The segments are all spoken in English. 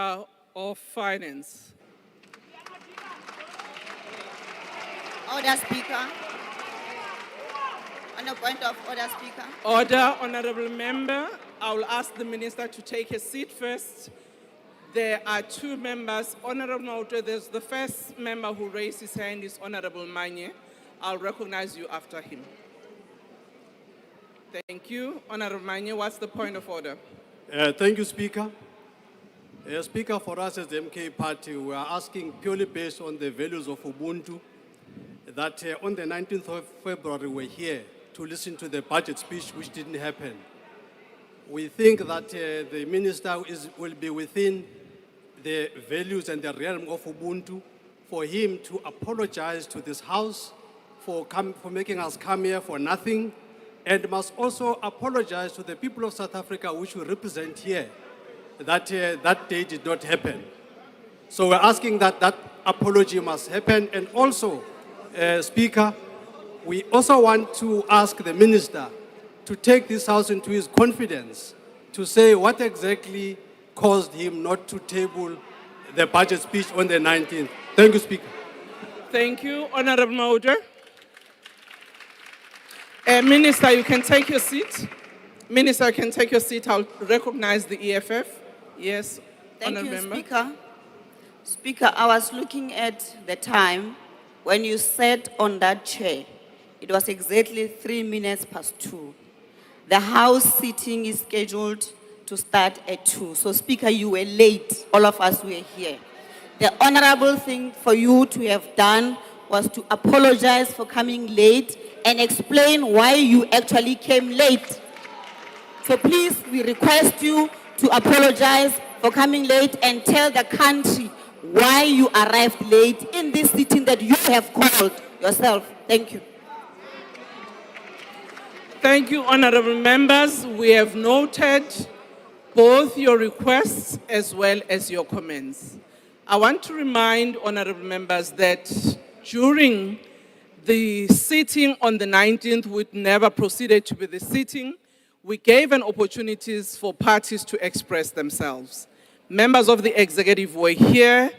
of Finance. Order, Speaker. On a point of order, Speaker. Order, Honorable Member. I will ask the Minister to take a seat first. There are two members. Honorable Maude, there's the first member who raised his hand is Honorable Manye. I'll recognize you after him. Thank you. Honorable Manye, what's the point of order? Thank you, Speaker. Speaker, for us as the MK Party, we are asking purely based on the values of Ubuntu that on the 19th of February we're here to listen to the budget speech, which didn't happen. We think that the minister will be within the values and the realm of Ubuntu for him to apologize to this House for making us come here for nothing, and must also apologize to the people of South Africa, which we represent here, that that day did not happen. So we're asking that that apology must happen. And also, Speaker, we also want to ask the minister to take this House into his confidence to say what exactly caused him not to table the budget speech on the 19th. Thank you, Speaker. Thank you, Honorable Maude. Minister, you can take your seat. Minister, you can take your seat. I'll recognize the EFF. Yes, Thank Honorable you, Member. Speaker. Speaker, I was looking at the time when you sat on that chair. It was exactly 3 minutes past 2. The House sitting is scheduled to start at 2. So, Speaker, you were late. All of us were here. The honorable thing for you to have done was to apologize for coming late and explain why you actually came late. So please, we request you to apologize for coming late and tell the country why you arrived late in this sitting that you have called yourself. Thank you. Thank you, honorable members. We have noted both your requests as well as your comments. I want to remind honorable members that during the sitting on the 19th, which never proceeded to be the sitting, we gave an opportunities for parties to express themselves. Members of the executive were here,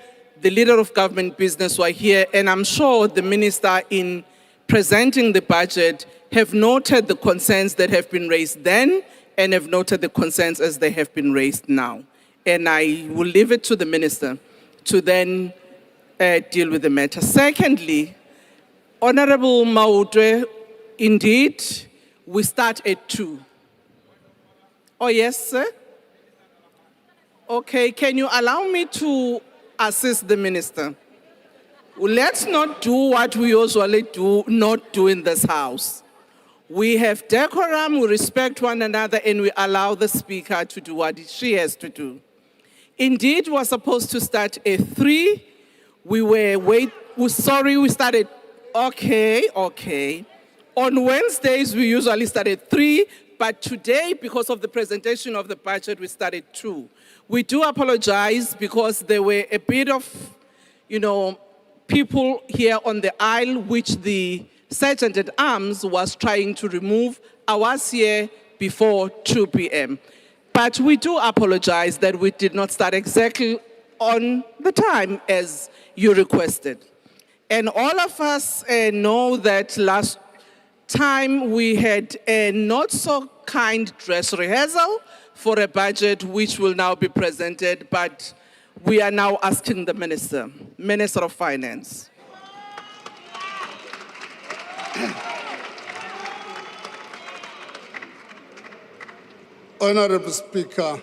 the leader of government business were here, and I'm sure the minister in presenting the budget have noted the concerns that have been raised then and have noted the concerns as they have been raised now. And I will leave it to the minister to then deal with the matter. Secondly, Honorable Maude, indeed, we start at 2. Oh, yes, sir? Okay, can you allow me to assist the minister? Well, let's not do what we usually not do in this House. We have decorum, we respect one another, and we allow the speaker to do what she has to do. Indeed, we're supposed to start at 3. We started. Okay. On Wednesdays, we usually start at 3, but today, because of the presentation of the budget, we started 2. We do apologize because there were a bit of, people here on the aisle, which the Sergeant at Arms was trying to remove. I was here before 2 p.m. But we do apologize that we did not start exactly on the time as you requested. And all of us know that last time we had a not so kind dress rehearsal for a budget which will now be presented, but we are now asking the Minister of Finance. Honorable Speaker,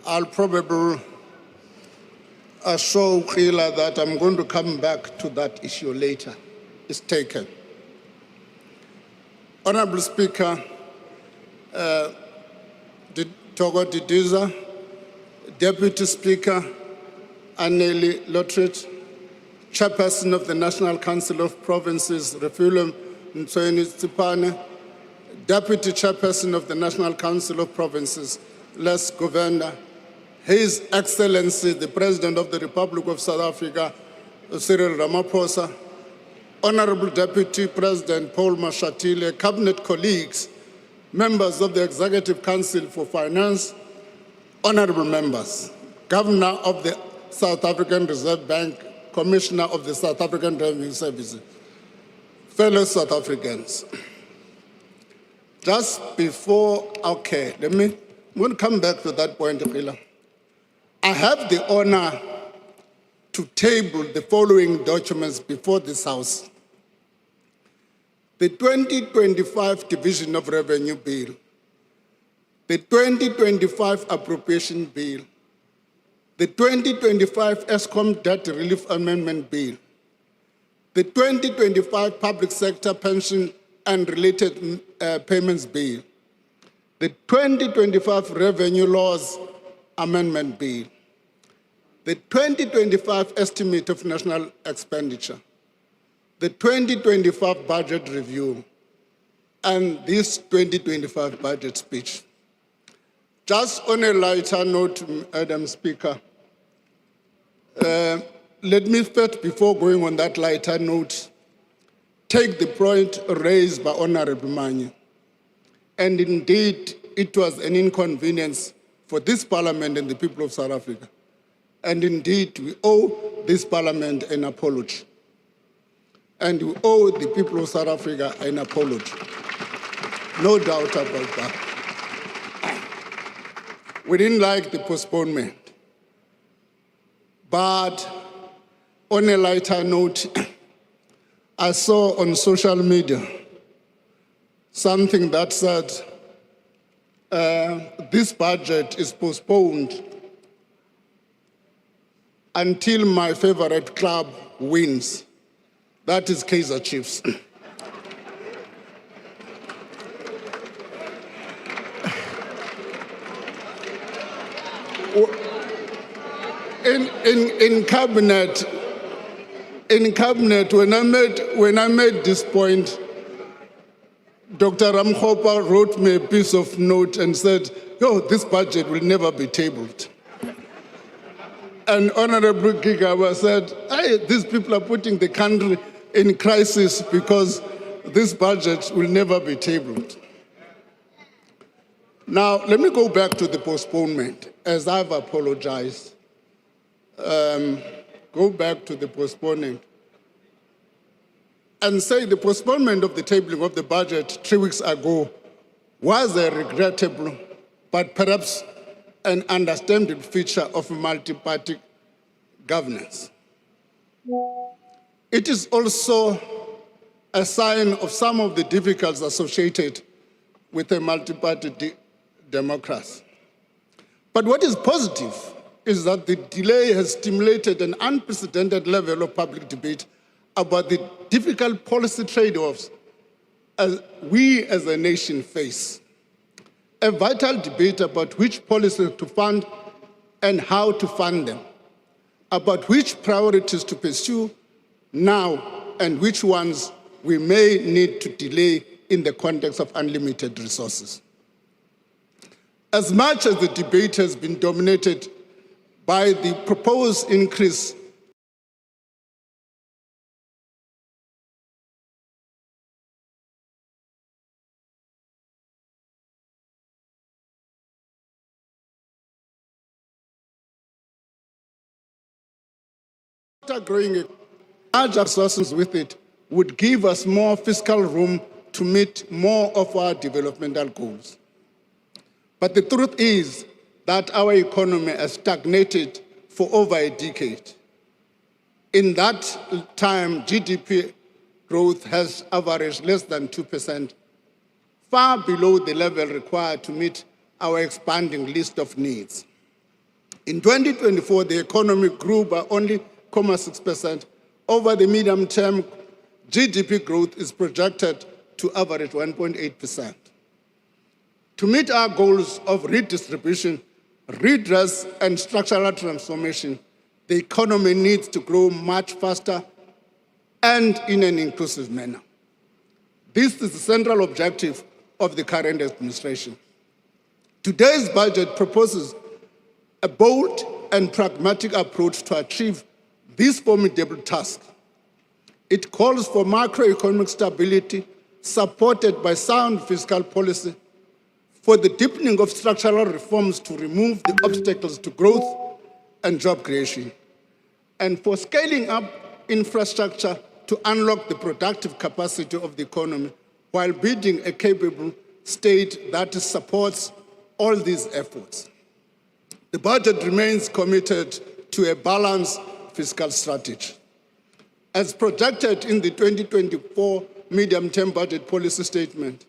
I'll probably show Khila that I'm going to come back to that issue later. It's taken. Honorable Speaker, Togo Didiza, Deputy Speaker, Anneli Lotrit, Chairperson of the National Council of Provinces, Refulum Ntsweni Tsipane, Deputy Chairperson of the National Council of Provinces, Les Governor, His Excellency, the President of the Republic of South Africa, Cyril Ramaphosa, Honorable Deputy President Paul Mashatile, Cabinet colleagues, members of the Executive Council for Finance, honorable members. Governor of the South African Reserve Bank, Commissioner of the South African Revenue Service, fellow South Africans. Just before, okay, I'm going to come back to that point, Rila. I have the honor to table the following documents before this House. The 2025 Division of Revenue Bill, the 2025 Appropriation Bill, the 2025 ESCOM Debt Relief Amendment Bill, the 2025 Public Sector Pension and Related Payments Bill, the 2025 Revenue Laws Amendment Bill, the 2025 Estimate of National Expenditure, the 2025 Budget Review, and this 2025 Budget Speech. Just on a lighter note, Madam Speaker, let me first, before going on that lighter note, take the point raised by Honorable Manyi. And indeed, it was an inconvenience for this Parliament and the people of South Africa. And indeed, we owe this Parliament an apology. And we owe the people of South Africa an apology. No doubt about that. We didn't like the postponement. But on a lighter note, I saw on social media something that said this budget is postponed until my favorite club wins. That is Kaizer Chiefs. In cabinet, when I made this point, Dr. Ramkhopa wrote me a piece of note and said, "Yo, this budget will never be tabled." And Honorable Gigawa said, "Hey, these people are putting the country in crisis because this budget will never be tabled." Now, let me go back to the postponement, as I've apologized. Go back to the postponement and say the postponement of the tabling of the budget 3 weeks ago was a regrettable, but perhaps an understandable feature of multi-party governance. It is also a sign of some of the difficulties associated with a multi-party democracy. But what is positive is that the delay has stimulated an unprecedented level of public debate about the difficult policy trade-offs we as a nation face. A vital debate about which policies to fund and how to fund them, about which priorities to pursue now and which ones we may need to delay in the context of unlimited resources. As much as the debate has been dominated by the proposed increase growing larger resources with it would give us more fiscal room to meet more of our developmental goals. But the truth is that our economy has stagnated for over a decade. In that time, GDP growth has averaged less than 2%, far below the level required to meet our expanding list of needs. In 2024, the economy grew by only 0.6%. Over the medium term, GDP growth is projected to average 1.8%. To meet our goals of redistribution, redress, and structural transformation, the economy needs to grow much faster and in an inclusive manner. This is the central objective of the current administration. Today's budget proposes a bold and pragmatic approach to achieve this formidable task. It calls for macroeconomic stability supported by sound fiscal policy, for the deepening of structural reforms to remove the obstacles to growth, and job creation, and for scaling up infrastructure to unlock the productive capacity of the economy while building a capable state that supports all these efforts. The budget remains committed to a balanced fiscal strategy. As projected in the 2024 medium-term budget policy statement,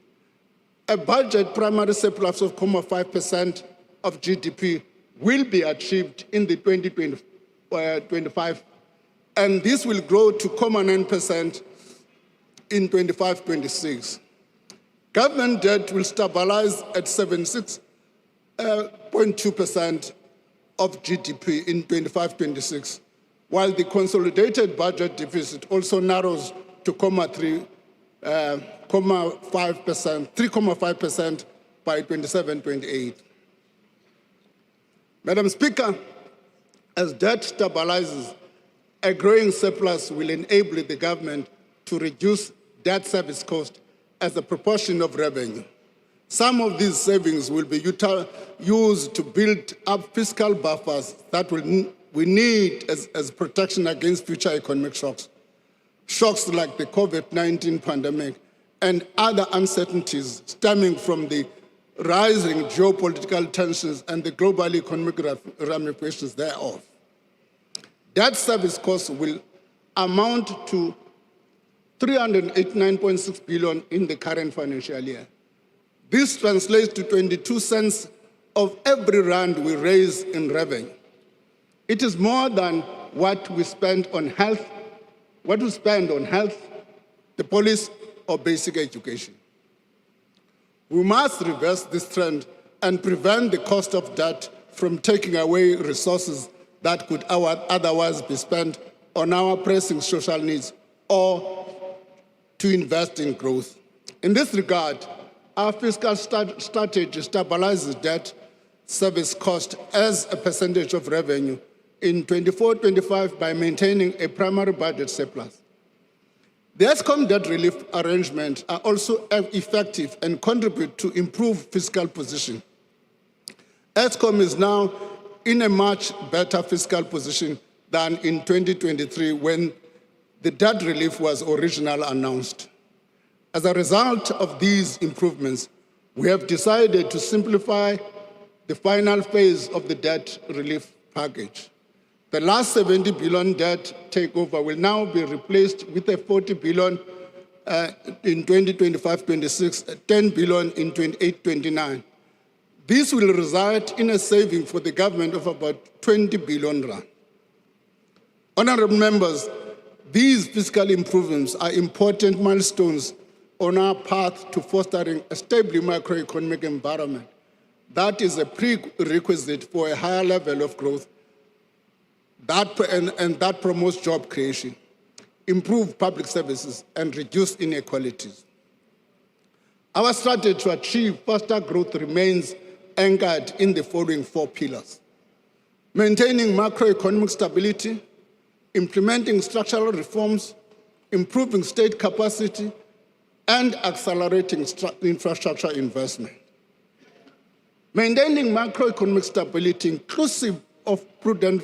a budget primary surplus of 0.5% of GDP will be achieved in the 2025, and this will grow to 0.9% in 25-26. Government debt will stabilize at 76.2% of GDP in 25-26, while the consolidated budget deficit also narrows to 3.5% by 27-28. Madam Speaker, as debt stabilizes, a growing surplus will enable the government to reduce debt service cost as a proportion of revenue. Some of these savings will be used to build up fiscal buffers that we need as protection against future economic shocks. Shocks like the COVID-19 pandemic and other uncertainties stemming from the rising geopolitical tensions and the global economic ramifications thereof. Debt service costs will amount to 389.6 billion in the current financial year. This translates to 22 cents of every rand we raise in revenue. It is more than what we spend on health, the police, or basic education. We must reverse this trend and prevent the cost of debt from taking away resources that could otherwise be spent on our pressing social needs or to invest in growth. In this regard, our fiscal strategy stabilizes debt service cost as a percentage of revenue in 24-25 by maintaining a primary budget surplus. The ESCOM debt relief arrangements are also effective and contribute to improved fiscal position. ESCOM is now in a much better fiscal position than in 2023 when the debt relief was originally announced. As a result of these improvements, we have decided to simplify the final phase of the debt relief package. The last 70 billion debt takeover will now be replaced with a 40 billion in 2025-26, 10 billion in 28-29. This will result in a saving for the government of about 20 billion rand. Honorable members, these fiscal improvements are important milestones on our path to fostering a stable macroeconomic environment that is a prerequisite for a higher level of growth that promotes job creation, improve public services, and reduce inequalities. Our strategy to achieve faster growth remains anchored in the following 4 pillars: maintaining macroeconomic stability, implementing structural reforms, improving state capacity, and accelerating infrastructure investment. Maintaining macroeconomic stability inclusive of prudent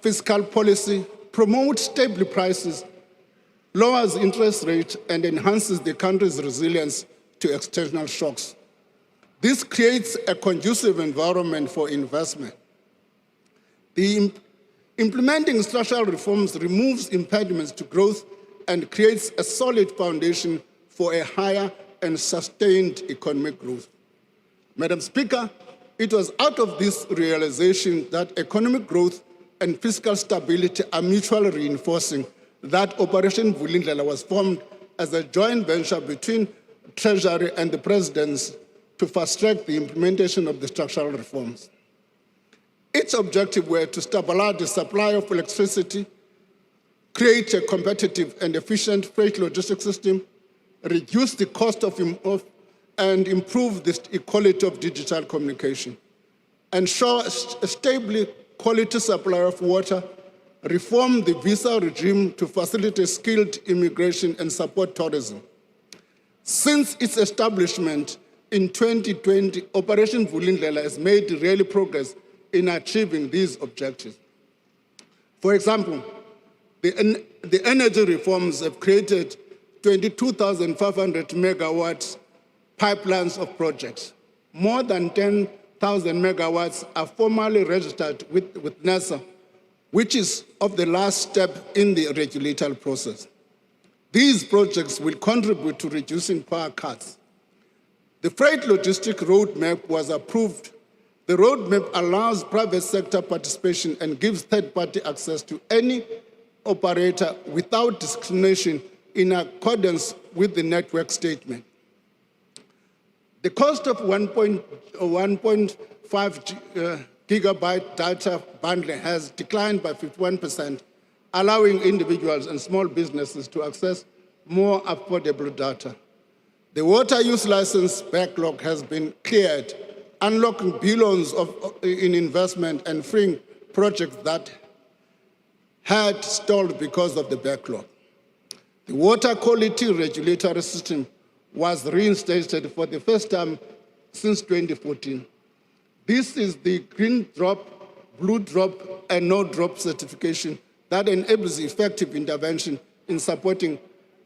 fiscal policy promotes stable prices, lowers interest rates, and enhances the country's resilience to external shocks. This creates a conducive environment for investment. Implementing structural reforms removes impediments to growth and creates a solid foundation for a higher and sustained economic growth. Madam Speaker, it was out of this realization that economic growth and fiscal stability are mutually reinforcing that Operation Vulindlela was formed as a joint venture between Treasury and the Presidency to fast-track the implementation of the structural reforms. Its objective were to stabilize the supply of electricity, create a competitive and efficient freight logistics system, reduce the cost and improve the quality of digital communication, ensure a stable quality supply of water, reform the visa regime to facilitate skilled immigration and support tourism. Since its establishment in 2020, Operation Vulindlela has made real progress in achieving these objectives. For example, the energy reforms have created 22,500 megawatts pipelines of projects. More than 10,000 megawatts are formally registered with NASA, which is of the last step in the regulatory process. These projects will contribute to reducing power cuts. The freight logistic roadmap was approved. The roadmap allows private sector participation and gives third-party access to any operator without discrimination in accordance with the network statement. The cost of 1.5 gigabyte data bundle has declined by 51%, allowing individuals and small businesses to access more affordable data. The water use license backlog has been cleared, unlocking billions in investment and freeing projects that had stalled because of the backlog. The water quality regulatory system was reinstated for the first time since 2014. This is the green drop, blue drop, and no drop certification that enables effective intervention in supporting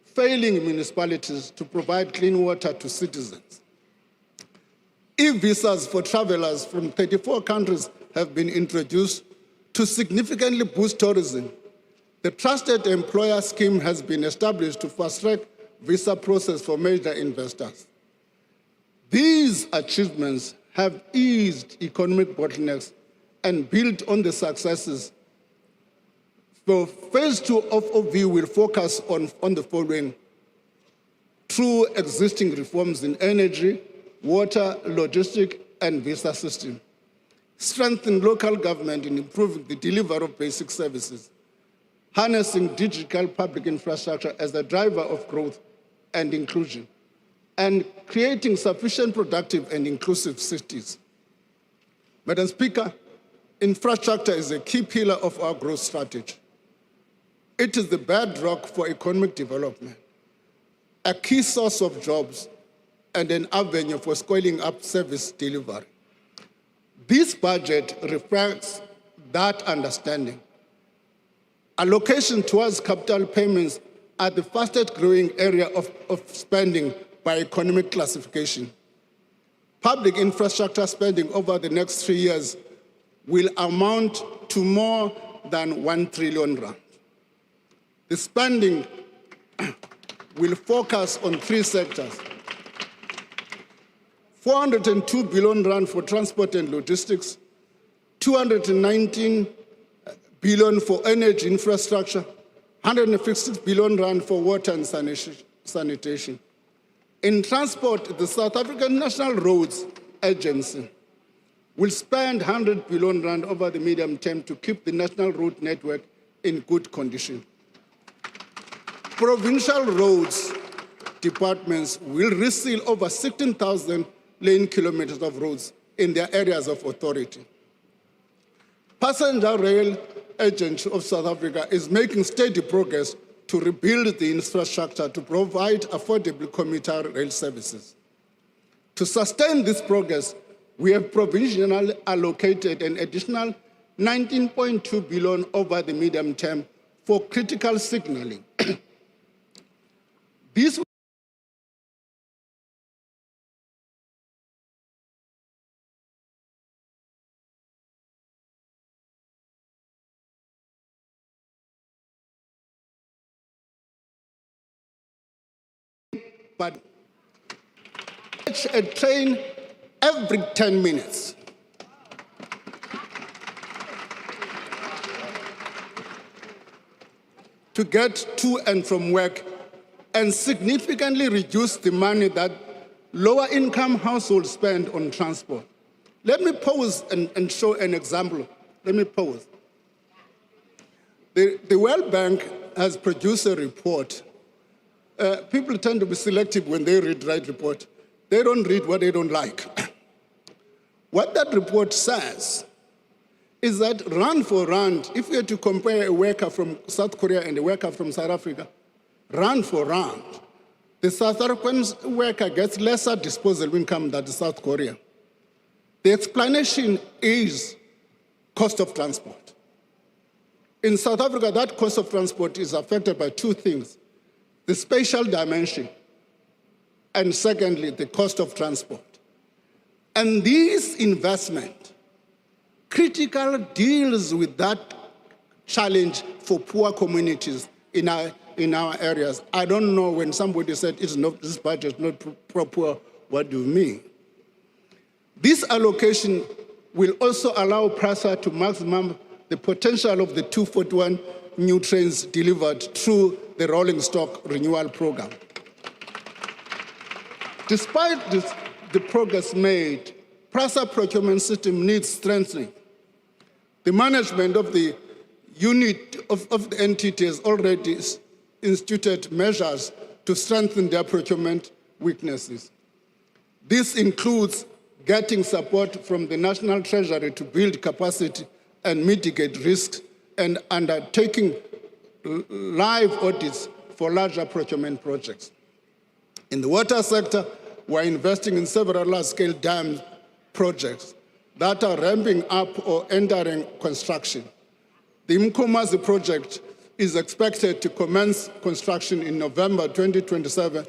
failing municipalities to provide clean water to citizens. E-visas for travelers from 34 countries have been introduced to significantly boost tourism. The Trusted Employer Scheme has been established to fast-track visa process for major investors. These achievements have eased economic bottlenecks and built on the successes. So phase 2 of OV will focus on the following: through existing reforms in energy, water, logistic, and visa system. Strengthen local government in improving the delivery of basic services. Harnessing digital public infrastructure as a driver of growth and inclusion, and creating sufficient productive and inclusive cities. Madam Speaker, infrastructure is a key pillar of our growth strategy. It is the bedrock for economic development, a key source of jobs, and an avenue for scaling up service delivery. This budget reflects that understanding. Allocation towards capital payments are the fastest growing area of spending by economic classification. Public infrastructure spending over the next 3 years will amount to more than 1 trillion rand. The spending will focus on 3 sectors: 402 billion rand for transport and logistics, 219 billion for energy infrastructure, 156 billion rand for water and sanitation. In transport, the South African National Roads Agency will spend 100 billion rand over the medium term to keep the national road network in good condition. Provincial roads departments will reseal over 16,000 lane kilometers of roads in their areas of authority. Passenger Rail Agency of South Africa is making steady progress to rebuild the infrastructure to provide affordable commuter rail services. To sustain this progress, we have provisionally allocated an additional 19.2 billion over the medium term for critical signaling. This but catch a train every 10 minutes. To get to and from work, and significantly reduce the money that lower income households spend on transport. Let me pause and show an example. Let me pause. The World Bank has produced a report. People tend to be selective when they read the right report. They don't read what they don't like. What that report says is that rand for rand, if we had to compare a worker from South Korea and a worker from South Africa, rand for rand, the South African worker gets lesser disposable income than the South Korea. The explanation is cost of transport. In South Africa, that cost of transport is affected by two things: the spatial dimension, and secondly, the cost of transport. And this investment critical deals with that challenge for poor communities in our areas. I don't know, when somebody said it's not, this budget is not pro-poor, what do you mean? This allocation will also allow PRASA to maximum the potential of the 241 new trains delivered through the rolling stock renewal program. Despite the progress made, PRASA procurement system needs strengthening. The management of the unit of the entity has already instituted measures to strengthen their procurement weaknesses. This includes getting support from the National Treasury to build capacity and mitigate risks, and undertaking live audits for larger procurement projects. In the water sector, we're investing in several large-scale dam projects that are ramping up or entering construction. The Mkomazi project is expected to commence construction in November 2027,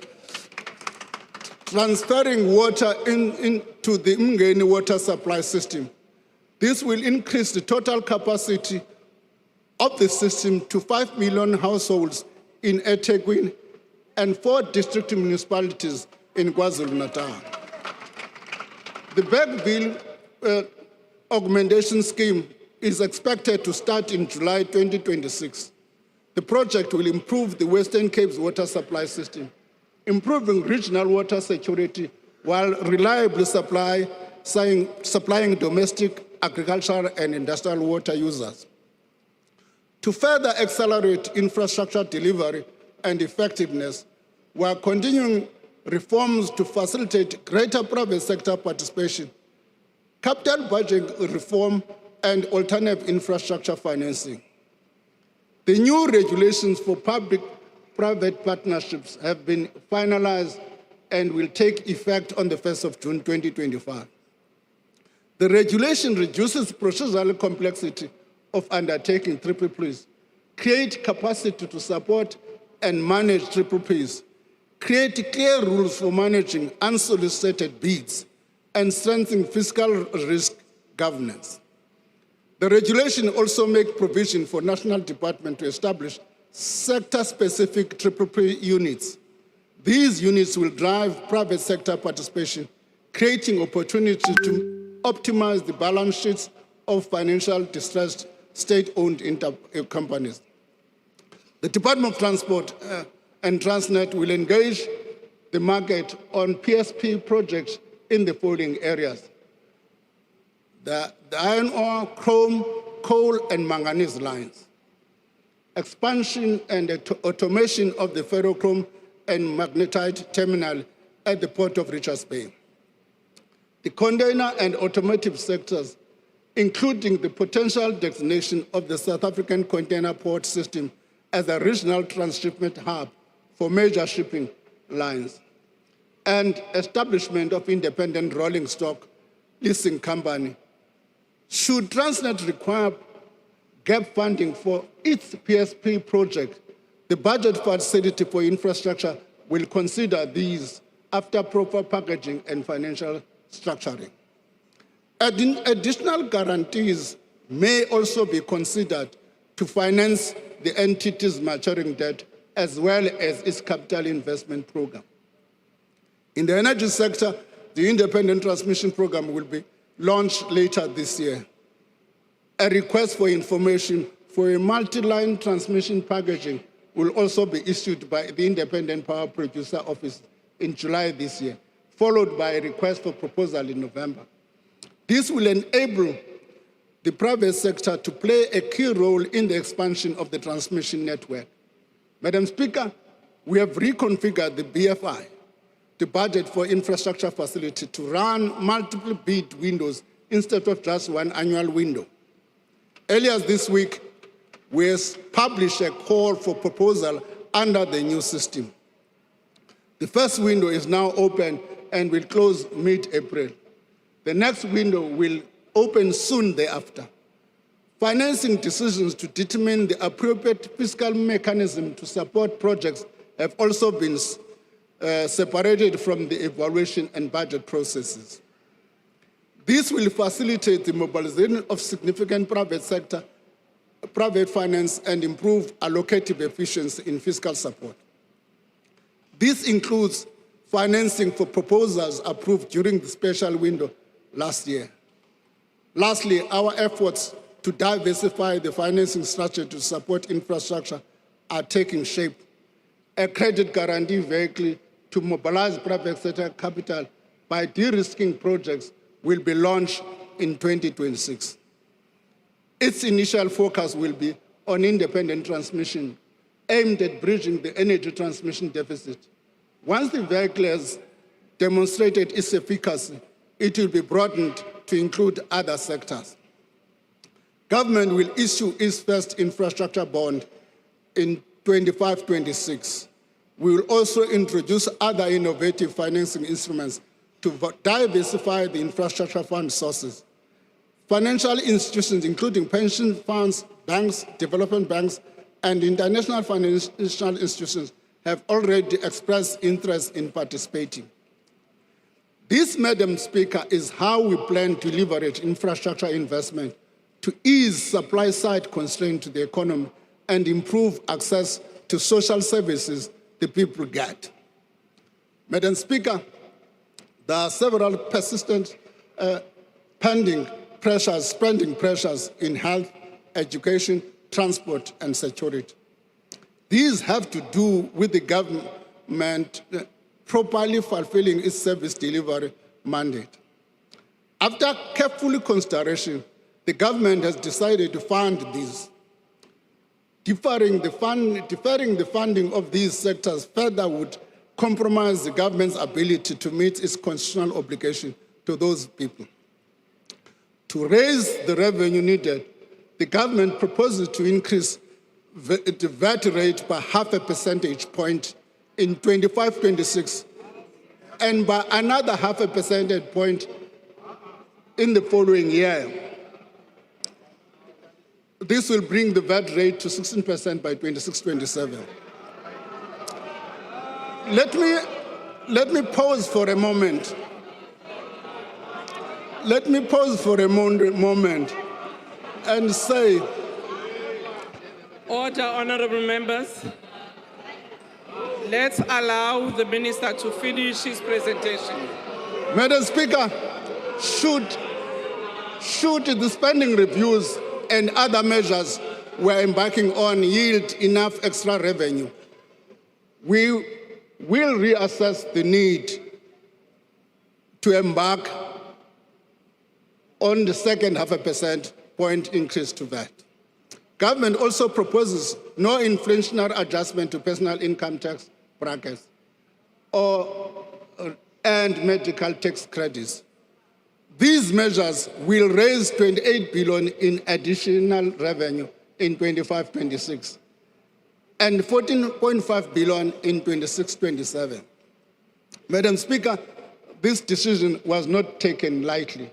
transferring water into the Mngeni water supply system. This will increase the total capacity of the system to 5 million households in eThekwini and 4 district municipalities in KwaZulu-Natal. The Bergville augmentation scheme is expected to start in July 2026. The project will improve the Western Cape's water supply system, improving regional water security while reliably supplying domestic, agricultural, and industrial water users. To further accelerate infrastructure delivery and effectiveness, we are continuing reforms to facilitate greater private sector participation, capital budget reform, and alternative infrastructure financing. The new regulations for public-private partnerships have been finalized and will take effect on the 1st of June 2025. The regulation reduces procedural complexity of undertaking PPPs, create capacity to support and manage PPPs, create clear rules for managing unsolicited bids, and strengthen fiscal risk governance. The regulation also makes provision for national department to establish sector-specific PPP units. These units will drive private sector participation, creating opportunity to optimize the balance sheets of financial distressed state-owned companies. The Department of Transport and Transnet will engage the market on PSP projects in the following areas: the iron ore, chrome, coal, and manganese lines, expansion and automation of the ferrochrome and magnetite terminal at the port of Richards Bay, the container and automotive sectors, including the potential designation of the South African container port system as a regional transshipment hub for major shipping lines, and establishment of independent rolling stock leasing company. Should Transnet require gap funding for its PSP project, the budget facility for infrastructure will consider these after proper packaging and financial structuring. Additional guarantees may also be considered to finance the entity's maturing debt as well as its capital investment program. In the energy sector, the independent transmission program will be launched later this year. A request for information for a multi-line transmission packaging will also be issued by the Independent Power Producer Office in July this year, followed by a request for proposal in November. This will enable the private sector to play a key role in the expansion of the transmission network. Madam Speaker, we have reconfigured the BFI, the budget for infrastructure facility, to run multiple bid windows instead of just one annual window. Earlier this week, we published a call for proposal under the new system. The first window is now open and will close mid-April. The next window will open soon thereafter. Financing decisions to determine the appropriate fiscal mechanism to support projects have also been separated from the evaluation and budget processes. This will facilitate the mobilization of significant private finance and improve allocative efficiency in fiscal support. This includes financing for proposals approved during the special window last year. Lastly, our efforts to diversify the financing structure to support infrastructure are taking shape. A credit guarantee vehicle to mobilize private sector capital by de-risking projects will be launched in 2026. Its initial focus will be on independent transmission, aimed at bridging the energy transmission deficit. Once the vehicle has demonstrated its efficacy, it will be broadened to include other sectors. Government will issue its first infrastructure bond in 25-26. We will also introduce other innovative financing instruments to diversify the infrastructure fund sources. Financial institutions, including pension funds, banks, development banks, and international financial institutions, have already expressed interest in participating. This, Madam Speaker, is how we plan to leverage infrastructure investment to ease supply-side constraints to the economy and improve access to social services the people get. Madam Speaker, there are several persistent spending pressures in health, education, transport, and security. These have to do with the government properly fulfilling its service delivery mandate. After careful consideration, the government has decided to fund these. Deferring the funding of these sectors further would compromise the government's ability to meet its constitutional obligation to those people. To raise the revenue needed, the government proposes to increase the VAT rate by 0.5 percentage point in 25-26 and by another 0.5 percentage point in the following year. This will bring the VAT rate to 16% by 26-27. Let me pause for a moment. Let me pause for a moment and say, Order, honorable members. Let's allow the minister to finish his presentation. Madam Speaker, should the spending reviews and other measures we're embarking on yield enough extra revenue, we will reassess the need to embark on the second 0.5 percentage point increase to VAT. Government also proposes no inflationary adjustment to personal income tax brackets and medical tax credits. These measures will raise 28 billion in additional revenue in 25-26 and 14.5 billion in 26-27. Madam Speaker, this decision was not taken lightly.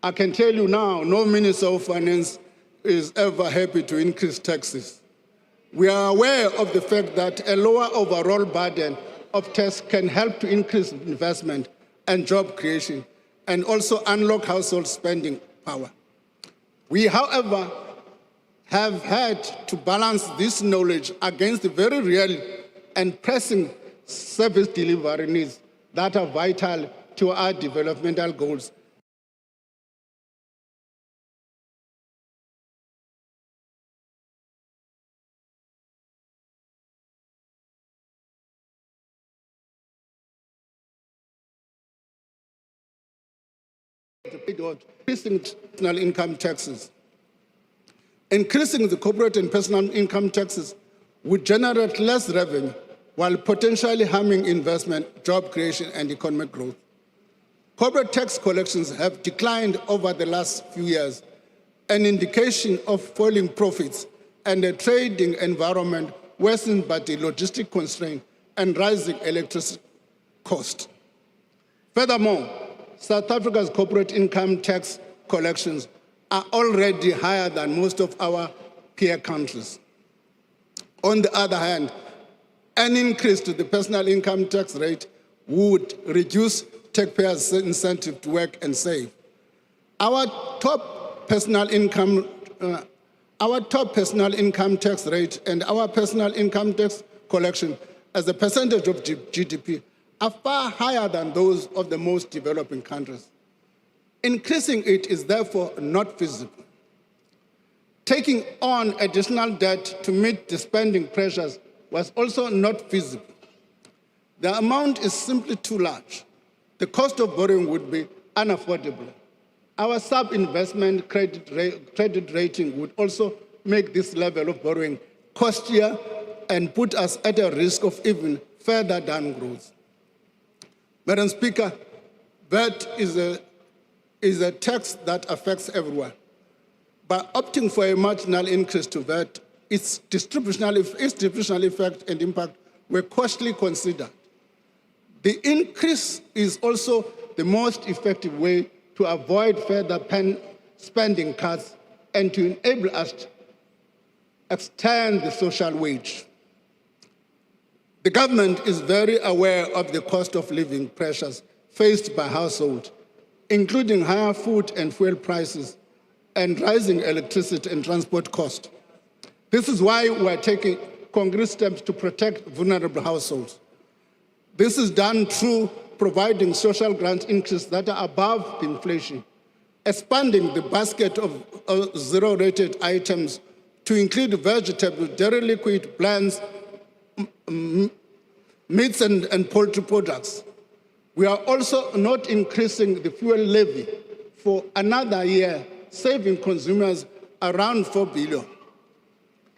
I can tell you now, no Minister of Finance is ever happy to increase taxes. We are aware of the fact that a lower overall burden of tax can help to increase investment and job creation and also unlock household spending power. We, however, have had to balance this knowledge against the very real and pressing service delivery needs that are vital to our developmental goals. Increasing personal income taxes. Increasing the corporate and personal income taxes would generate less revenue while potentially harming investment, job creation, and economic growth. Corporate tax collections have declined over the last few years, an indication of falling profits and a trading environment worsened by the logistic constraint and rising electricity cost. Furthermore, South Africa's corporate income tax collections are already higher than most of our peer countries. On the other hand, an increase to the personal income tax rate would reduce taxpayers' incentive to work and save. Our top personal income tax rate and our personal income tax collection as a percentage of GDP are far higher than those of the most developing countries. Increasing it is therefore not feasible. Taking on additional debt to meet the spending pressures was also not feasible. The amount is simply too large. The cost of borrowing would be unaffordable. Our sub-investment credit rating would also make this level of borrowing costlier and put us at a risk of even further downgrowth. Madam Speaker, VAT is a tax that affects everyone. By opting for a marginal increase to VAT, its distributional effect and impact were costly considered. The increase is also the most effective way to avoid further spending cuts and to enable us to extend the social wage. The government is very aware of the cost of living pressures faced by households, including higher food and fuel prices and rising electricity and transport costs. This is why we are taking concrete steps to protect vulnerable households. This is done through providing social grant increases that are above the inflation, expanding the basket of zero-rated items to include vegetables, dairy liquid, blends, meats and poultry products. We are also not increasing the fuel levy for another year, saving consumers around 4 billion.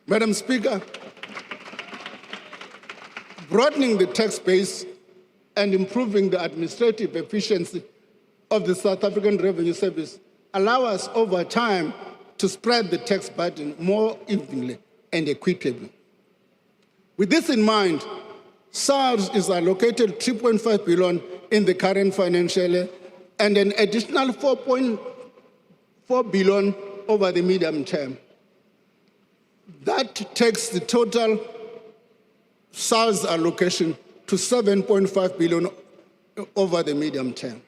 Madam Speaker, broadening the tax base and improving the administrative efficiency of the South African Revenue Service allow us over time to spread the tax burden more evenly and equitably. With this in mind, SARS is allocated 3.5 billion in the current financial year and an additional 4.4 billion over the medium term. That takes the total SARS allocation to 7.5 billion over the medium term.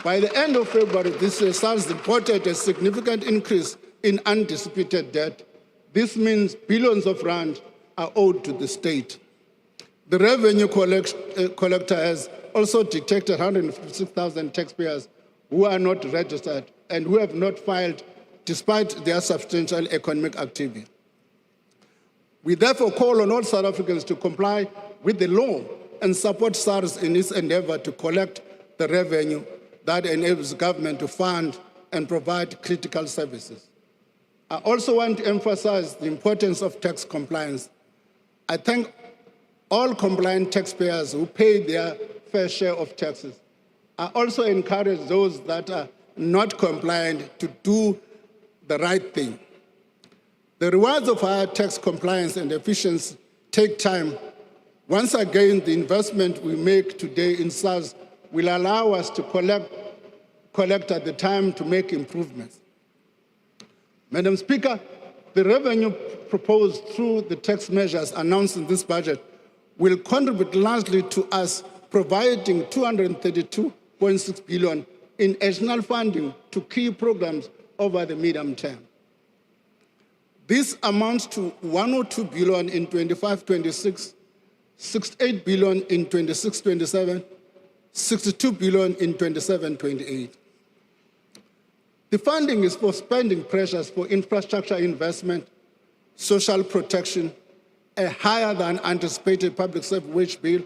By the end of February this year, SARS reported a significant increase in anticipated debt. This means billions of rand are owed to the state. The revenue collector has also detected 156,000 taxpayers who are not registered and who have not filed despite their substantial economic activity. We therefore call on all South Africans to comply with the law and support SARS in its endeavor to collect the revenue that enables government to fund and provide critical services. I also want to emphasize the importance of tax compliance. I thank all compliant taxpayers who pay their fair share of taxes. I also encourage those that are not compliant to do the right thing. The rewards of higher tax compliance and efficiency take time. Once again, the investment we make today in SARS will allow us to collect at the time to make improvements. Madam Speaker, the revenue proposed through the tax measures announced in this budget will contribute largely to us providing 232.6 billion in additional funding to key programs over the medium term. This amounts to 102 billion in 25-26, 68 billion in 26-27, 62 billion in 27-28. The funding is for spending pressures for infrastructure investment, social protection, a higher than anticipated public service wage bill,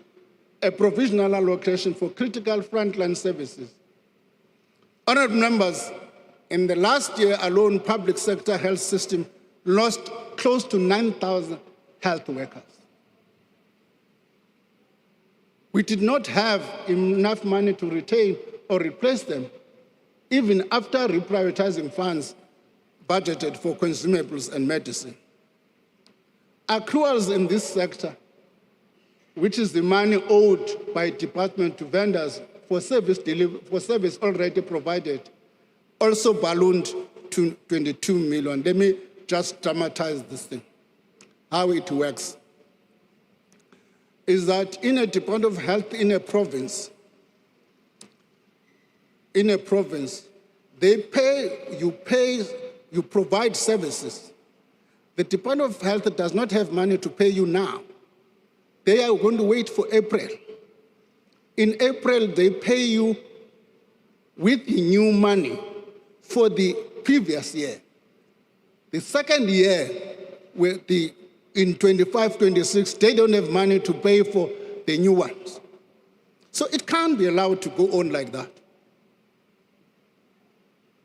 a provisional allocation for critical frontline services. Honourable members, in the last year alone, public sector health system lost close to 9,000 health workers. We did not have enough money to retain or replace them, even after reprioritizing funds budgeted for consumables and medicine. Accruals in this sector, which is the money owed by department to vendors for service already provided, also ballooned to 22 million. Let me just dramatize this thing. How it works is that in a Department of Health in a province, they you provide services. The Department of Health does not have money to pay you now. They are going to wait for April. In April, they pay you with the new money for the previous year. The second year, in 25-26, they don't have money to pay for the new ones. So it can't be allowed to go on like that.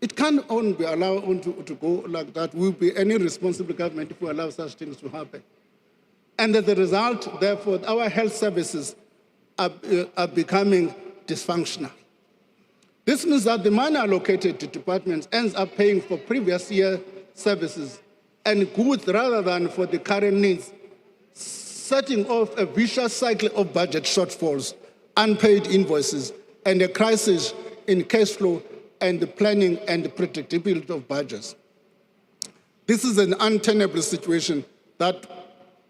It can't be allowed to go like that. Will be any responsible government if we allow such things to happen. And as a result, therefore, our health services are becoming dysfunctional. This means that the money allocated to departments ends up paying for previous year services and goods rather than for the current needs, setting off a vicious cycle of budget shortfalls, unpaid invoices, and a crisis in cash flow and the planning and the predictability of budgets. This is an untenable situation that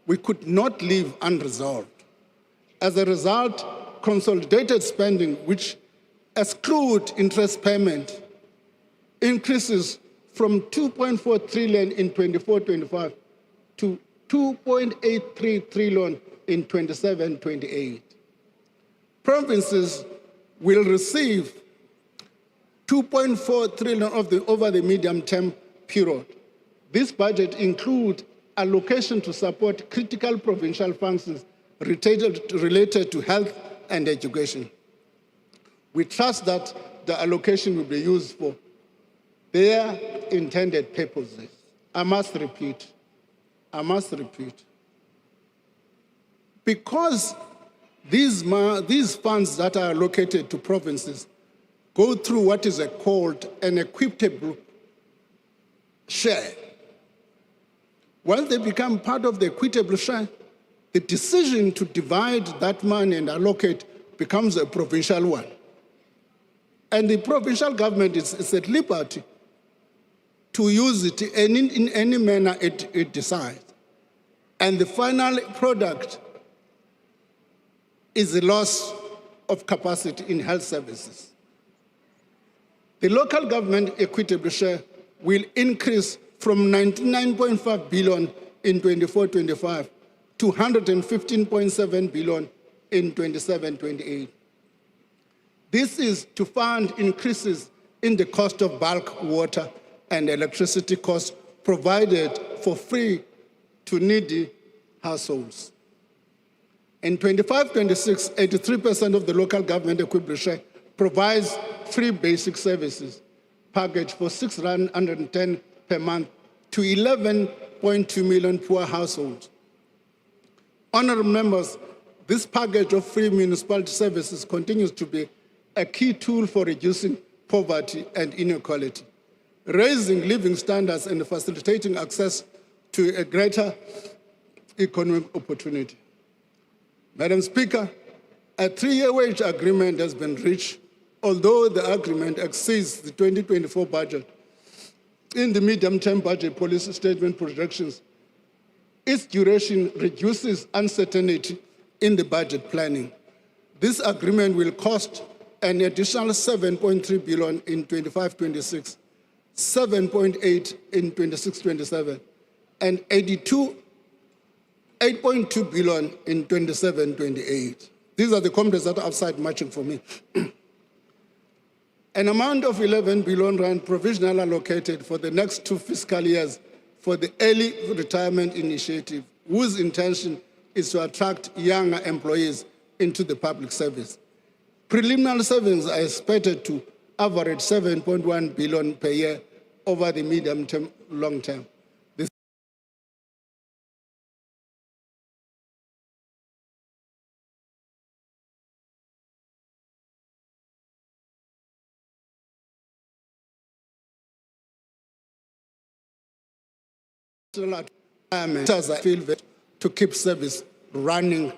we could not leave unresolved. As a result, consolidated spending, which exclude interest payment, increases from 2.4 trillion in 24-25 to 2.83 trillion in 27-28. Provinces will receive 2.4 trillion over the medium-term period. This budget includes allocation to support critical provincial functions related to health and education. We trust that the allocation will be used for their intended purposes. I must repeat, because these funds that are allocated to provinces go through what is called an equitable share. Once they become part of the equitable share, the decision to divide that money and allocate becomes a provincial one. And the provincial government is at liberty to use it in any manner it decides. And the final product is the loss of capacity in health services. The local government equitable share will increase from 99.5 billion in 24-25 to 115.7 billion in 27-28. This is to fund increases in the cost of bulk water and electricity costs provided for free to needy households. In 25-26, 83% of the local government equipment share provides free basic services package for R610 per month to 11.2 million poor households. Honorable members, this package of free municipality services continues to be a key tool for reducing poverty and inequality, raising living standards and facilitating access to a greater economic opportunity. Madam Speaker, a 3-year wage agreement has been reached, although the agreement exceeds the 2024 budget. In the medium-term budget policy statement projections, its duration reduces uncertainty in the budget planning. This agreement will cost an additional 7.3 billion in 25-26, 7.8 in 26-27, and 8.2 billion in 27-28. These are the companies that are outside matching for me. An amount of 11 billion rand provisionally allocated for the next 2 fiscal years for the early retirement initiative, whose intention is to attract younger employees into the public service. Preliminary savings are expected to average 7.1 billion per year over the medium term, long term. To keep service running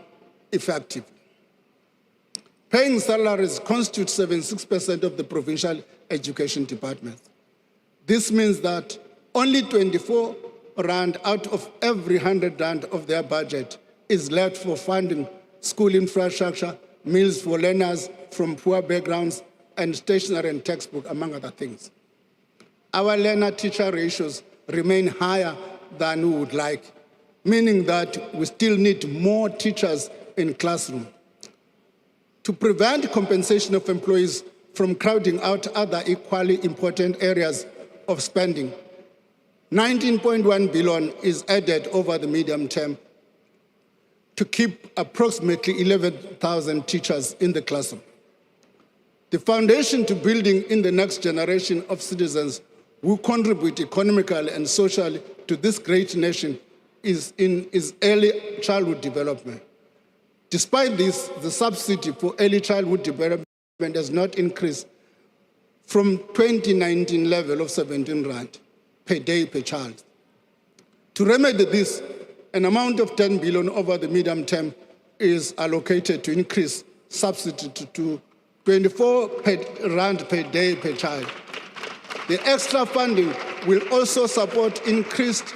effectively. Paying salaries constitutes 76% of the provincial education department. This means that only 24 rand out of every 100 rand of their budget is left for funding school infrastructure, meals for learners from poor backgrounds, and stationery and textbook, among other things. Our learner-teacher ratios remain higher than we would like, meaning that we still need more teachers in classroom. To prevent compensation of employees from crowding out other equally important areas of spending, 19.1 billion is added over the medium term to keep approximately 11,000 teachers in the classroom. The foundation to building in the next generation of citizens who contribute economically and socially to this great nation is early childhood development. Despite this, the subsidy for early childhood development has not increased from 2019 level of 17 rand per day per child. To remedy this, an amount of 10 billion over the medium term is allocated to increase subsidy to 24 rand per day per child. The extra funding will also support increased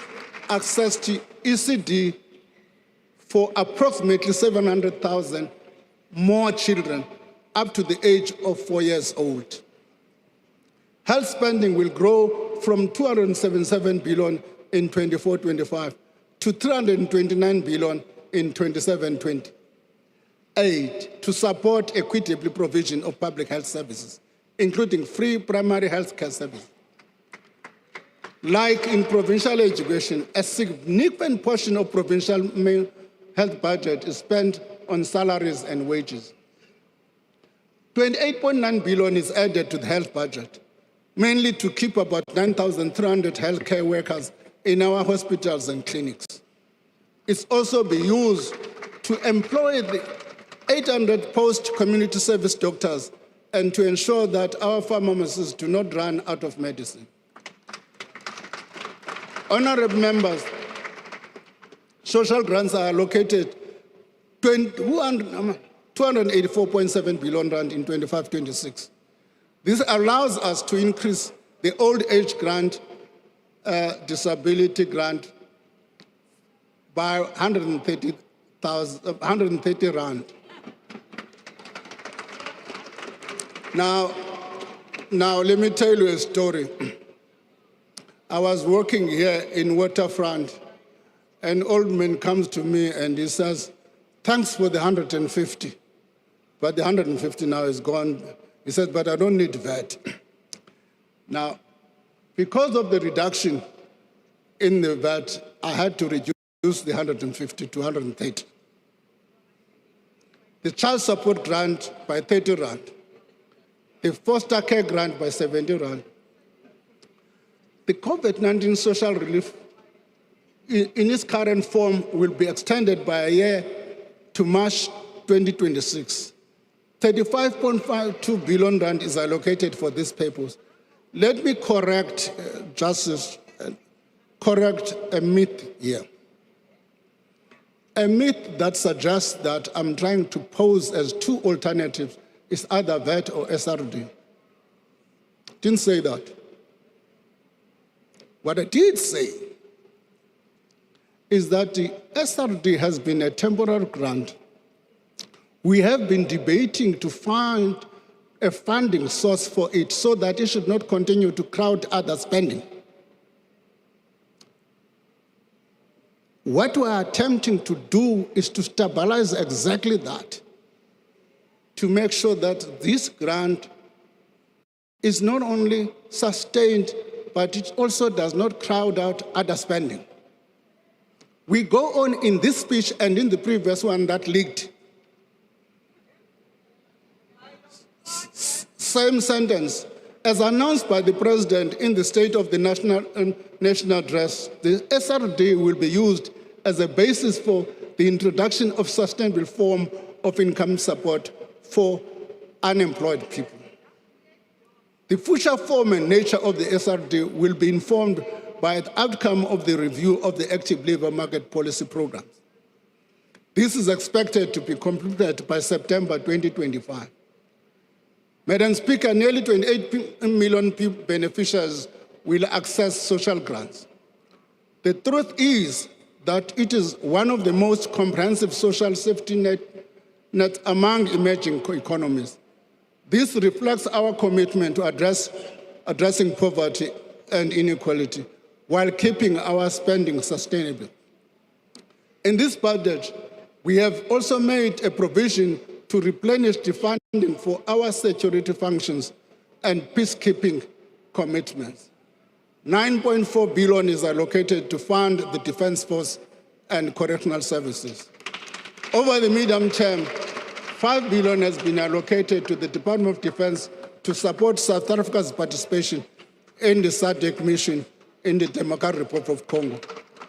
access to ECD for approximately 700,000 more children up to the age of 4 years old. Health spending will grow from 277 billion in 24-25 to 329 billion in 27-28 to support equitable provision of public health services, including free primary health care services. Like in provincial education, a significant portion of provincial health budget is spent on salaries and wages. 28.9 billion is added to the health budget, mainly to keep about 9,300 healthcare workers in our hospitals and clinics. It's also be used to employ the 800 post-community service doctors and to ensure that our pharmacists do not run out of medicine. Honorable members, social grants are allocated 284.7 billion rand in 25-26. This allows us to increase the old age grant, disability grant by 130 rand. Now let me tell you a story. I was working here in Waterfront. An old man comes to me and he says, "Thanks for the 150, but the 150 now is gone." He says, "But I don't need VAT." Now, because of the reduction in the VAT, I had to reduce the 150 to 130. The child support grant by 30 rand, the foster care grant by 70 rand. The COVID-19 social relief in its current form will be extended by a year to March 2026. 35.52 billion rand is allocated for this purpose. Let me correct a myth here. A myth that suggests that I'm trying to pose as two alternatives is either VAT or SRD. Didn't say that. What I did say is that the SRD has been a temporary grant. We have been debating to find a funding source for it so that it should not continue to crowd other spending. What we are attempting to do is to stabilize exactly that, to make sure that this grant is not only sustained, but it also does not crowd out other spending. We go on in this speech and in the previous one that leaked. Same sentence. As announced by the President in the State of the National Address, the SRD will be used as a basis for the introduction of sustainable form of income support for unemployed people. The future form and nature of the SRD will be informed by the outcome of the review of the active labor market policy programs. This is expected to be completed by September 2025. Madam Speaker, nearly 28 million beneficiaries will access social grants. The truth is that it is one of the most comprehensive social safety nets among emerging economies. This reflects our commitment to addressing poverty and inequality while keeping our spending sustainable. In this budget, we have also made a provision to replenish the funding for our security functions and peacekeeping commitments. 9.4 billion is allocated to fund the Defence Force and correctional services. Over the medium term, 5 billion has been allocated to the Department of Defense to support South Africa's participation in the SADC mission in the Democratic Republic of Congo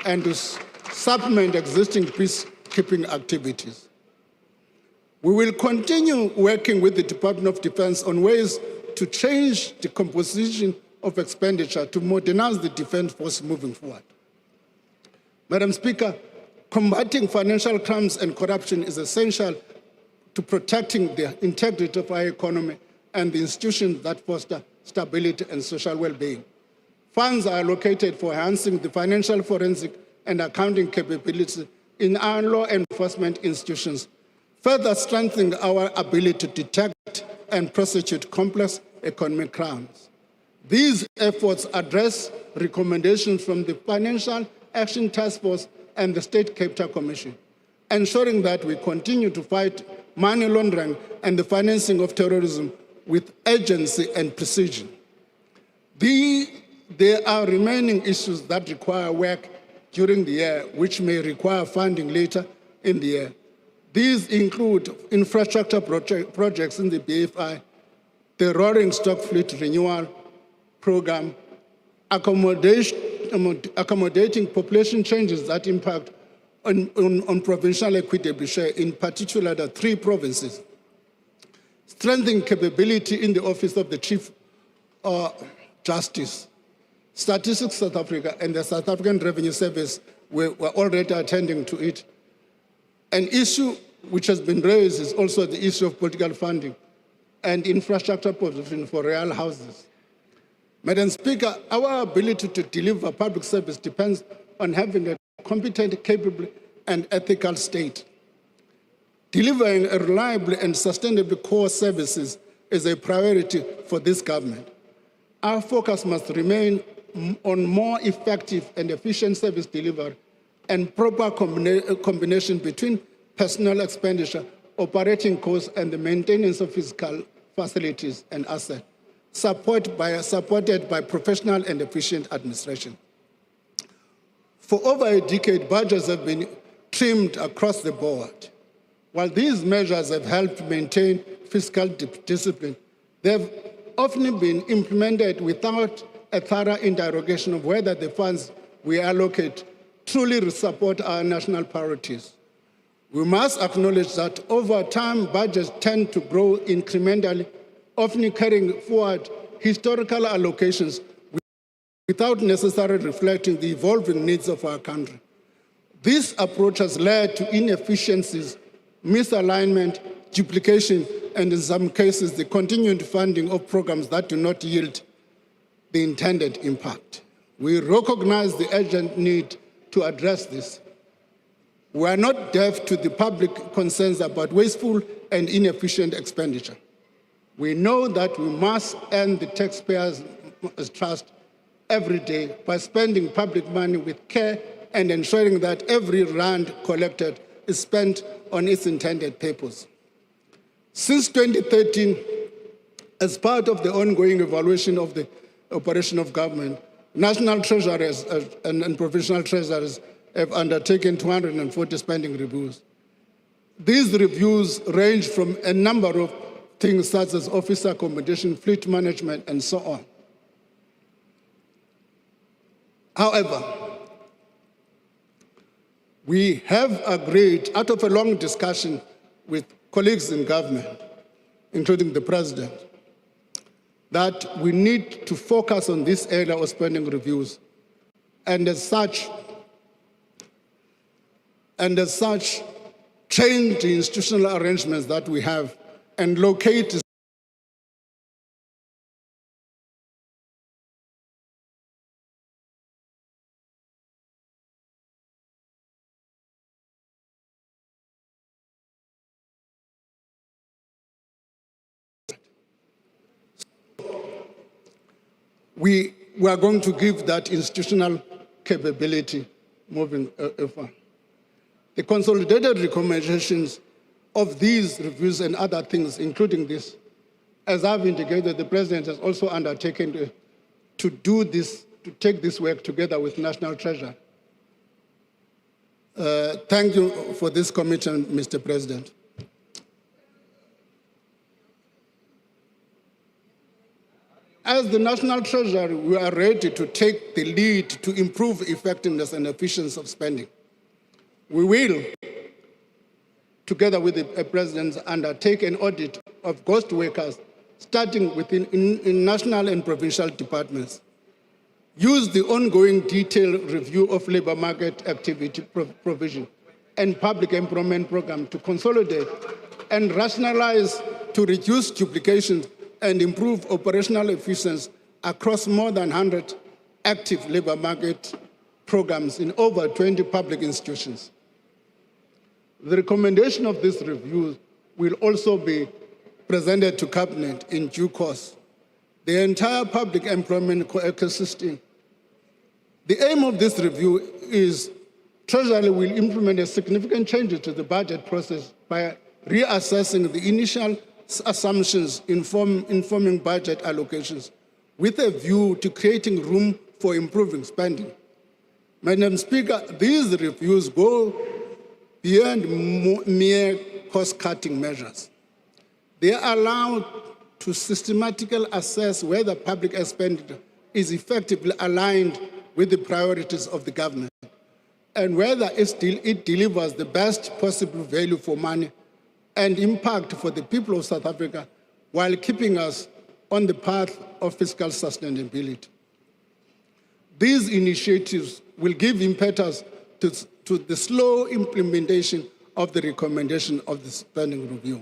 and to supplement existing peacekeeping activities. We will continue working with the Department of Defense on ways to change the composition of expenditure to modernize the defense force moving forward. Madam Speaker, combating financial crimes and corruption is essential to protecting the integrity of our economy and the institutions that foster stability and social well-being. Funds are allocated for enhancing the financial forensic and accounting capabilities in our law enforcement institutions, further strengthening our ability to detect and prosecute complex economic crimes. These efforts address recommendations from the Financial Action Task Force and the State Capital Commission, ensuring that we continue to fight money laundering and the financing of terrorism with urgency and precision. There are remaining issues that require work during the year, which may require funding later in the year. These include infrastructure projects in the BFI, the rolling stock fleet renewal program, accommodating population changes that impact on provincial equitable share, in particular the 3 provinces, strengthening capability in the Office of the Chief Justice, Statistics South Africa and the South African Revenue Service were already attending to it. An issue which has been raised is also the issue of political funding and infrastructure provision for real houses. Madam Speaker, our ability to deliver public service depends on having a competent, capable, and ethical state. Delivering a reliable and sustainable core services is a priority for this government. Our focus must remain on more effective and efficient service delivery and proper combination between personnel expenditure, operating costs, and the maintenance of physical facilities and assets, supported by professional and efficient administration. For over a decade, budgets have been trimmed across the board. While these measures have helped maintain fiscal discipline, they have often been implemented without a thorough interrogation of whether the funds we allocate truly support our national priorities. We must acknowledge that over time, budgets tend to grow incrementally, often carrying forward historical allocations without necessarily reflecting the evolving needs of our country. This approach has led to inefficiencies, misalignment, duplication, and in some cases, the continued funding of programs that do not yield the intended impact. We recognize the urgent need to address this. We are not deaf to the public concerns about wasteful and inefficient expenditure. We know that we must earn the taxpayers' trust every day by spending public money with care and ensuring that every rand collected is spent on its intended purpose. Since 2013, as part of the ongoing evaluation of the operation of government, national treasurers and provincial treasurers have undertaken 240 spending reviews. These reviews range from a number of things such as officer accommodation, fleet management, and so on. However, we have agreed, out of a long discussion with colleagues in government, including the President, that we need to focus on this area of spending reviews. And as such, change the institutional arrangements that we have and locate we are going to give that institutional capability moving forward. The consolidated recommendations of these reviews and other things, including this, as I've indicated, the President has also undertaken to do this, to take this work together with National Treasury. Thank you for this commitment, Mr. President. As the National Treasury, we are ready to take the lead to improve effectiveness and efficiency of spending. We will, together with the President, undertake an audit of ghost workers, starting within in national and provincial departments. Use the ongoing detailed review of labor market activity provision and public employment program to consolidate and rationalize to reduce duplications and improve operational efficiency across more than 100 active labor market programs in over 20 public institutions. The recommendation of this review will also be presented to Cabinet in due course. The entire public employment ecosystem. The aim of this review is Treasury will implement a significant changes to the budget process by reassessing the initial assumptions informing budget allocations with a view to creating room for improving spending. Madam Speaker, these reviews go beyond mere cost-cutting measures. They are allowed to systematically assess whether public expenditure is effectively aligned with the priorities of the government and whether it delivers the best possible value for money and impact for the people of South Africa while keeping us on the path of fiscal sustainability. These initiatives will give impetus to the slow implementation of the recommendation of the spending review.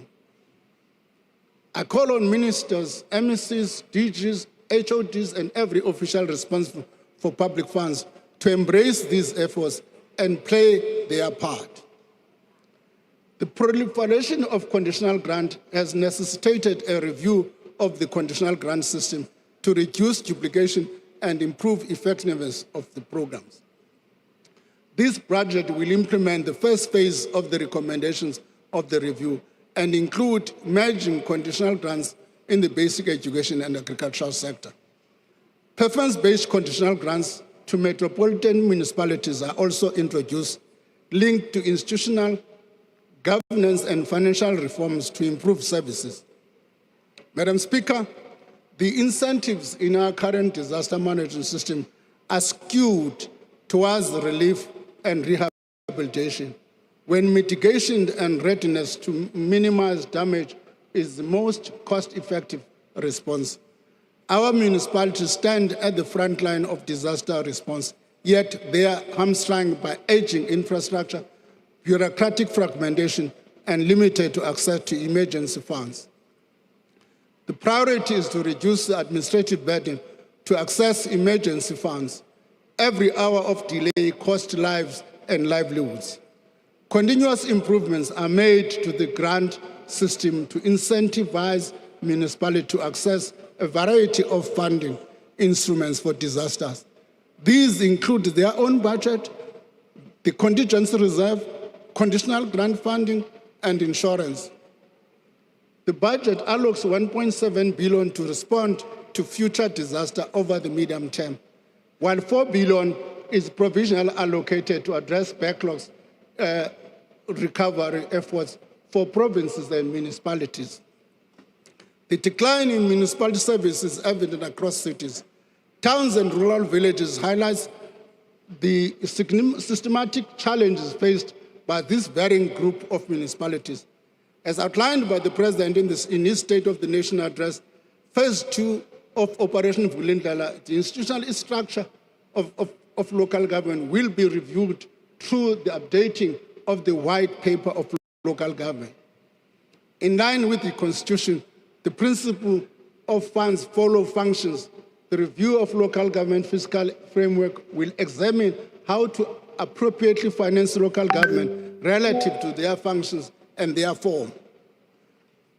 I call on ministers, MECs, DGs, HODs, and every official responsible for public funds to embrace these efforts and play their part. The proliferation of conditional grant has necessitated a review of the conditional grant system to reduce duplication and improve effectiveness of the programs. This project will implement the first phase of the recommendations of the review and include merging conditional grants in the basic education and agricultural sector. Preference-based conditional grants to metropolitan municipalities are also introduced, linked to institutional governance and financial reforms to improve services. Madam Speaker, the incentives in our current disaster management system are skewed towards relief and rehabilitation, when mitigation and readiness to minimize damage is the most cost-effective response. Our municipalities stand at the front line of disaster response, yet they are hamstrung by aging infrastructure, bureaucratic fragmentation, and limited access to emergency funds. The priority is to reduce the administrative burden to access emergency funds. Every hour of delay costs lives and livelihoods. Continuous improvements are made to the grant system to incentivize municipalities to access a variety of funding instruments for disasters. These include their own budget, the contingency reserve, conditional grant funding, and insurance. The budget allocates 1.7 billion to respond to future disaster over the medium term, while 4 billion is provisionally allocated to address backlogs recovery efforts for provinces and municipalities. The decline in municipality services is evident across cities. Towns and rural villages highlights the systematic challenges faced by this varying group of municipalities. As outlined by the President in his State of the Nation address, phase 2 of Operation Vulindlela, the institutional structure of local government will be reviewed through the updating of the white paper of local government. In line with the Constitution, the principle of funds follow functions. The review of local government fiscal framework will examine how to appropriately finance local government relative to their functions and their form.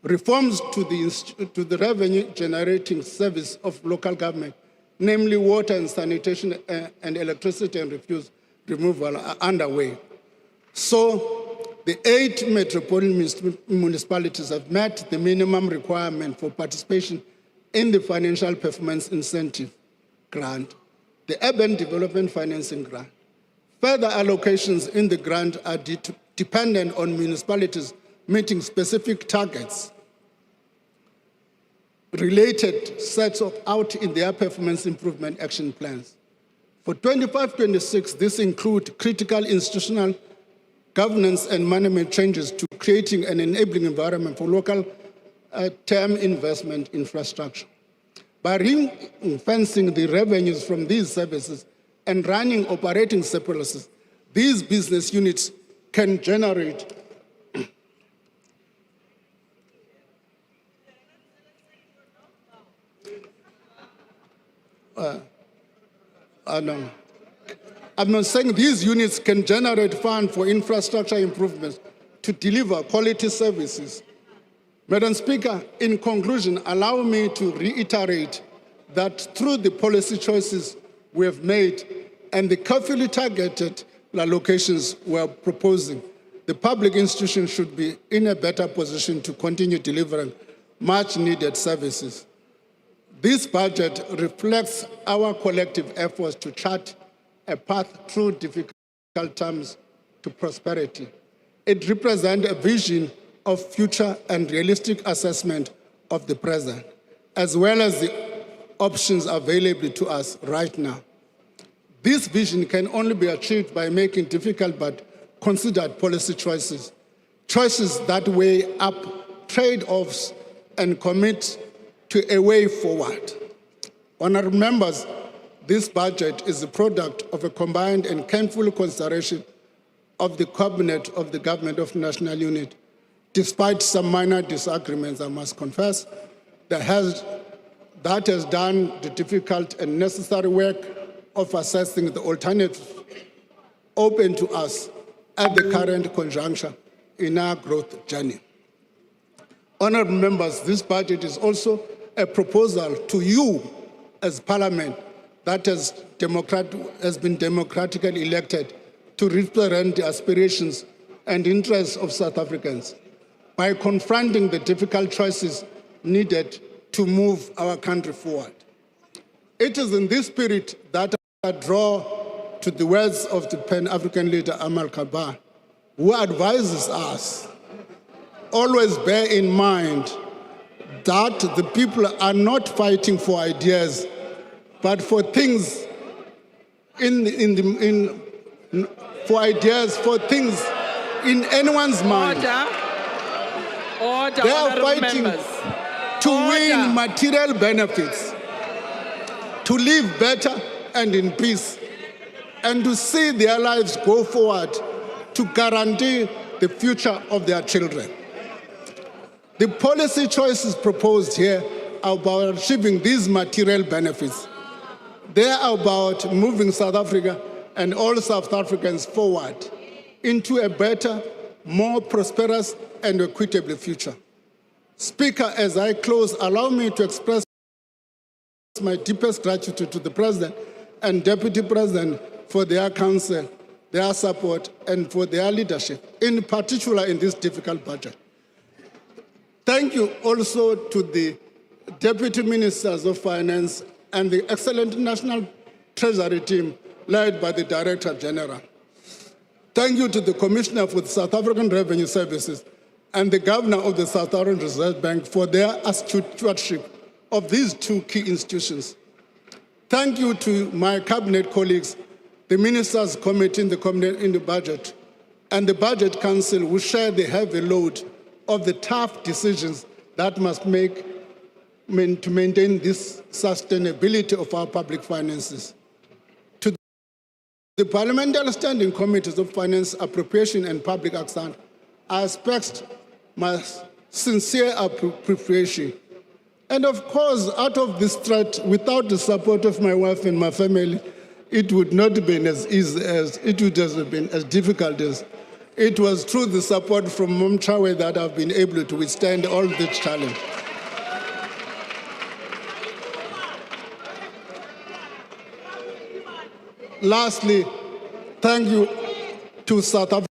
Reforms to the revenue-generating service of local government, namely water and sanitation and electricity and refuse removal, are underway. So the 8 metropolitan municipalities have met the minimum requirement for participation in the Financial Performance Incentive Grant, the Urban Development Financing Grant. Further allocations in the grant are dependent on municipalities meeting specific targets related sets out in their performance improvement action plans. For 25-26, this includes critical institutional governance and management changes to creating an enabling environment for local term investment infrastructure. By ring-fencing the revenues from these services and running operating surpluses, these business units can generate I'm not saying these units can generate funds for infrastructure improvements to deliver quality services. Madam Speaker, in conclusion, allow me to reiterate that through the policy choices we have made and the carefully targeted allocations we are proposing, the public institutions should be in a better position to continue delivering much-needed services. This budget reflects our collective efforts to chart a path through difficult times to prosperity. It represents a vision of future and realistic assessment of the present, as well as the options available to us right now. This vision can only be achieved by making difficult but considered policy choices, choices that weigh up trade-offs and commit to a way forward. Honourable members, this budget is the product of a combined and careful consideration of the Cabinet of the Government of National Unity. Despite some minor disagreements, I must confess, that has done the difficult and necessary work of assessing the alternatives open to us at the current conjuncture in our growth journey. Honourable members, this budget is also a proposal to you as Parliament that has been democratically elected to represent the aspirations and interests of South Africans by confronting the difficult choices needed to move our country forward. It is in this spirit that I draw to the words of the Pan-African leader Amal Kabar, who advises us, always bear in mind that the people are not fighting for ideas, but for things for things in anyone's mind. Order, They are honourable fighting members. to Order. win material benefits, to live better and in peace, and to see their lives go forward to guarantee the future of their children. The policy choices proposed here are about achieving these material benefits. They are about moving South Africa and all South Africans forward into a better, more prosperous and equitable future. Speaker, as I close, allow me to express my deepest gratitude to the President and Deputy President for their counsel, their support, and for their leadership, in particular in this difficult budget. Thank you also to the Deputy Ministers of Finance and the excellent National Treasury team led by the Director General. Thank you to the Commissioner for the South African Revenue Services and the Governor of the South African Reserve Bank for their astute stewardship of these two key institutions. Thank you to my Cabinet colleagues, the Ministers' Committee in the Budget, and the Budget Council, who share the heavy load of the tough decisions that must make to maintain this sustainability of our public finances. To the Parliamentary Standing Committees of Finance, Appropriation and Public Account, I express my sincere appreciation. And of course, out of this threat, without the support of my wife and my family, it would not have been as easy as, it would have been as difficult as. It was through the support from Mom Chawe that I've been able to withstand all this challenge. Lastly, thank you to South Africa.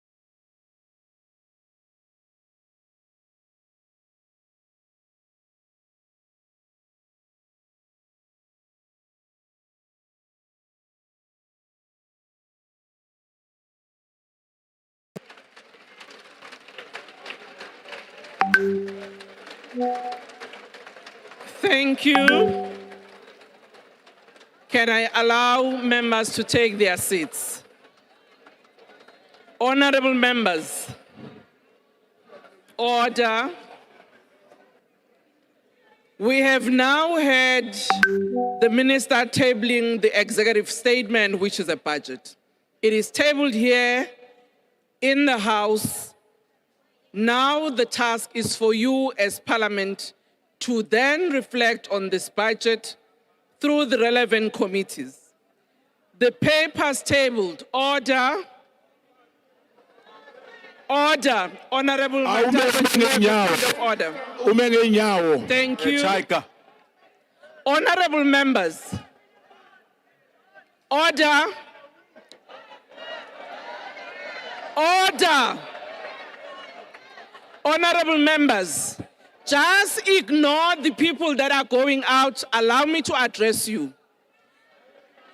Thank you. Can I allow members to take their seats? Honorable members, order. We have now heard the minister tabling the executive statement, which is a budget. It is tabled here in the House. Now the task is for you as Parliament to then reflect on this budget through the relevant committees. The papers tabled, order. Order, Honorable Mandela, order. Thank you. Honorable members, order. Order. Honorable members, just ignore the people that are going out. Allow me to address you.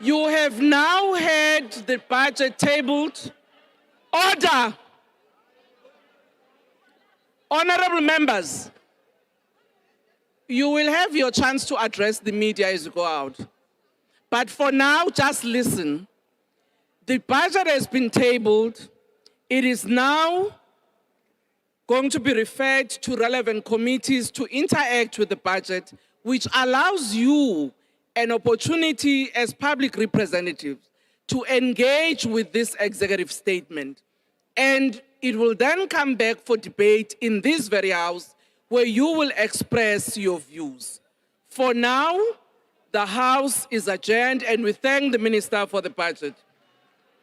You have now heard the budget tabled. Order. Honorable members, you will have your chance to address the media as you go out. But for now, just listen. The budget has been tabled. It is now going to be referred to relevant committees to interact with the budget, which allows you an opportunity as public representatives to engage with this executive statement. And it will then come back for debate in this very House, where you will express your views. For now, the House is adjourned, and we thank the Minister for the budget.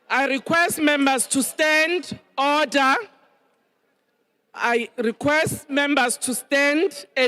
I request members to stand. Order. I request members to stand and